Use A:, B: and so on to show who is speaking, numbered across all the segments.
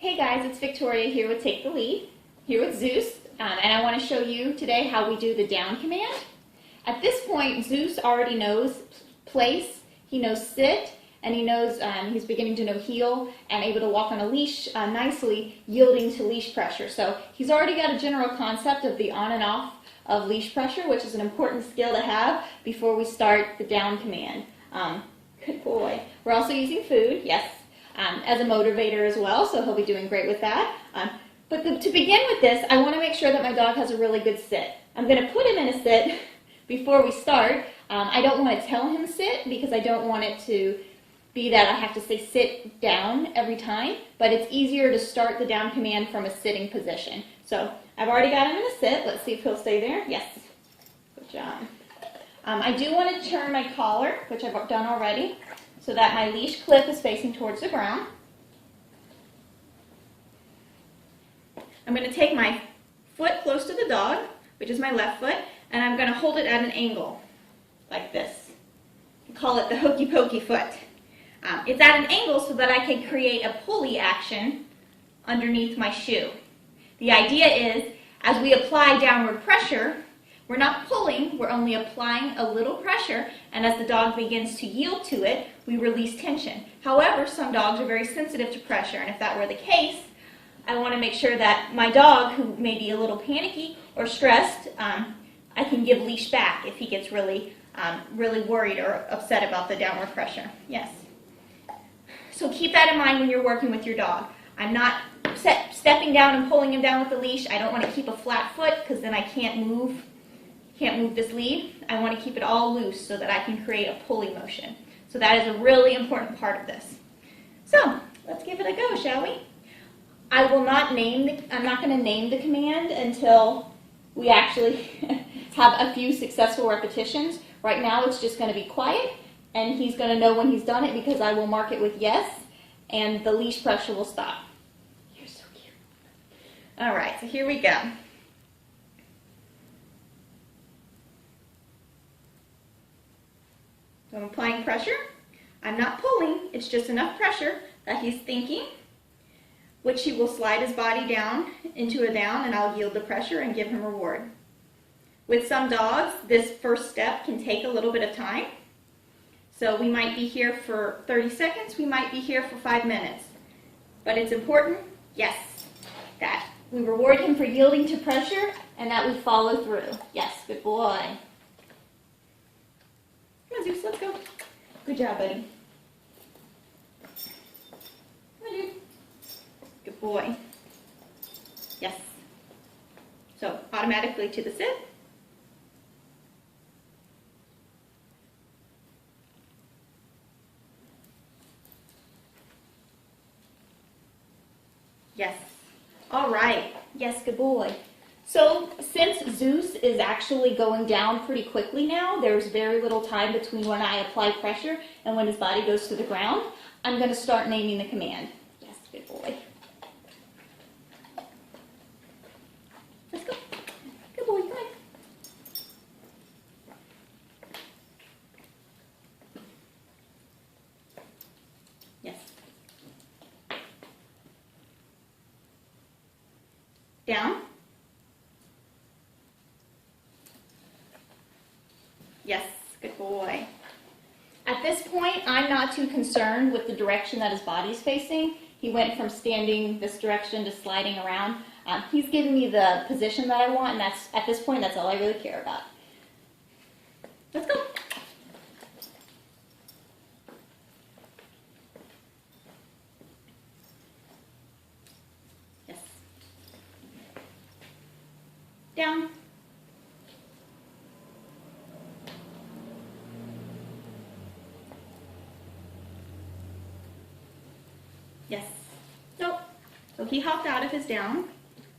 A: Hey guys, it's Victoria here with Take the Lead, here with Zeus, and I want to show you today how we do the down command. At this point, Zeus already knows place, he knows sit, and he knows he's beginning to know heel and able to walk on a leash nicely, yielding to leash pressure. So he's already got a general concept of the on and off of leash pressure, which is an important skill to have before we start the down command. Good boy. We're also using food, yes, as a motivator as well, so he'll be doing great with that. But to begin with this, I want to make sure that my dog has a really good sit. I'm going to put him in a sit before we start. I don't want to tell him sit because I don't want it to be that I have to say sit down every time, but it's easier to start the down command from a sitting position. So I've already got him in a sit. Let's see if he'll stay there. Yes. Good job. I do want to turn my collar, which I've done already, so that my leash clip is facing towards the ground. I'm going to take my foot close to the dog, which is my left foot, and I'm going to hold it at an angle, like this. We call it the Hokey-Pokey Foot. It's at an angle so that I can create a pulley action underneath my shoe. The idea is, as we apply downward pressure, we're not pulling, we're only applying a little pressure, and as the dog begins to yield to it, we release tension. However, some dogs are very sensitive to pressure, and if that were the case, I want to make sure that my dog, who may be a little panicky or stressed, I can give leash back if he gets really worried or upset about the downward pressure. Yes. So keep that in mind when you're working with your dog. I'm not stepping down and pulling him down with the leash. I don't want to keep a flat foot because then I can't move this lead. I want to keep it all loose so that I can create a pulley motion. So that is a really important part of this. So let's give it a go, shall we? I'm not going to name the command until we actually have a few successful repetitions. Right now it's just going to be quiet, and he's going to know when he's done it because I will mark it with yes, and the leash pressure will stop. You're so cute. All right, so here we go. So I'm applying pressure. I'm not pulling, it's just enough pressure that he's thinking, which he will slide his body down into a down, and I'll yield the pressure and give him reward. With some dogs, this first step can take a little bit of time. So we might be here for 30 seconds, we might be here for 5 minutes. But it's important, yes, that we reward him for yielding to pressure and that we follow through. Yes, good boy. Come on, Zeus, let's go. Good job, buddy. Come on, dude. Good boy. Yes. So automatically to the sit. Yes. All right. Yes, good boy. So since Zeus is actually going down pretty quickly now, there's very little time between when I apply pressure and when his body goes to the ground, I'm going to start naming the command. Yes, good boy. Let's go. Good boy, come on. Yes. Down. Yes, good boy. At this point, I'm not too concerned with the direction that his body's facing. He went from standing this direction to sliding around. He's giving me the position that I want, and at this point, that's all I really care about. Let's go. Yes. Down. Yes. Nope. So he hopped out of his down.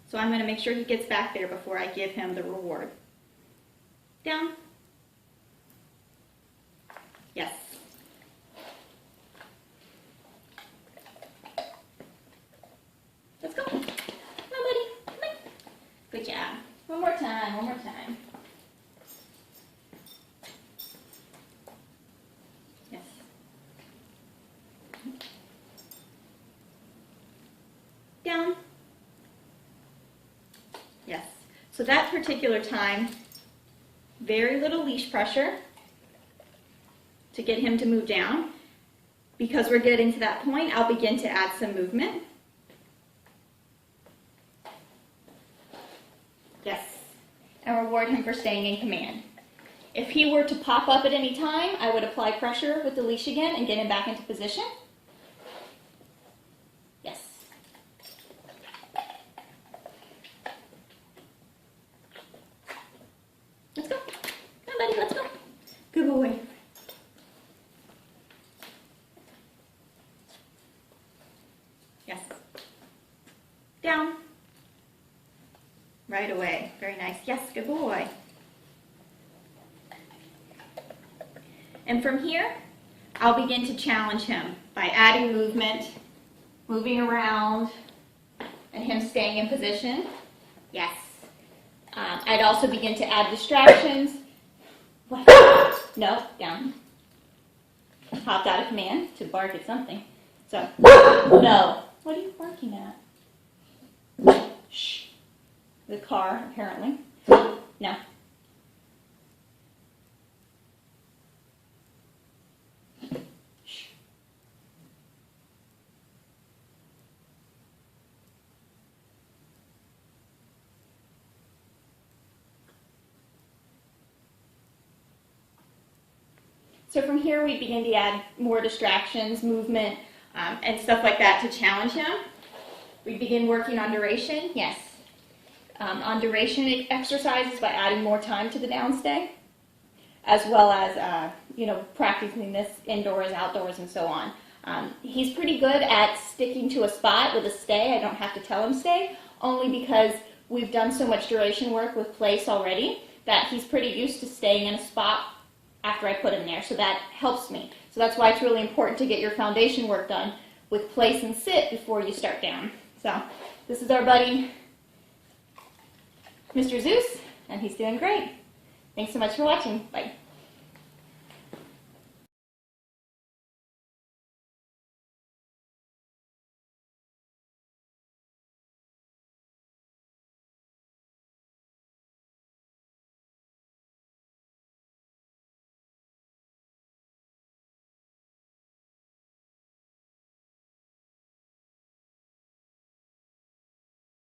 A: So I'm going to make sure he gets back there before I give him the reward. Down. Yes. Let's go. Come on, buddy. Come on. Good job. One more time. One more time. Yes. So that particular time, very little leash pressure to get him to move down. Because we're getting to that point, I'll begin to add some movement. Yes. And reward him for staying in command. If he were to pop up at any time, I would apply pressure with the leash again and get him back into position. Yes. Let's go. Come on, buddy, let's go. Good boy. Yes. Down. Right away. Very nice. Yes, good boy. And from here, I'll begin to challenge him by adding movement, moving around, and him staying in position. Yes. I'd also begin to add distractions. What? No, down. Hopped out of command to bark at something. So, no. What are you barking at? Shh. The car, apparently. No. Shh. So from here, we begin to add more distractions, movement, and stuff like that to challenge him. We begin working on duration, yes. On duration exercises by adding more time to the downstay, as well as practicing this indoors, outdoors, and so on. He's pretty good at sticking to a spot with a stay. I don't have to tell him stay, only because we've done so much duration work with place already that he's pretty used to staying in a spot after I put him there, so that helps me. So that's why it's really important to get your foundation work done with place and sit before you start down. So this is our buddy, Mr. Zeus, and he's doing great. Thanks so much for watching. Bye.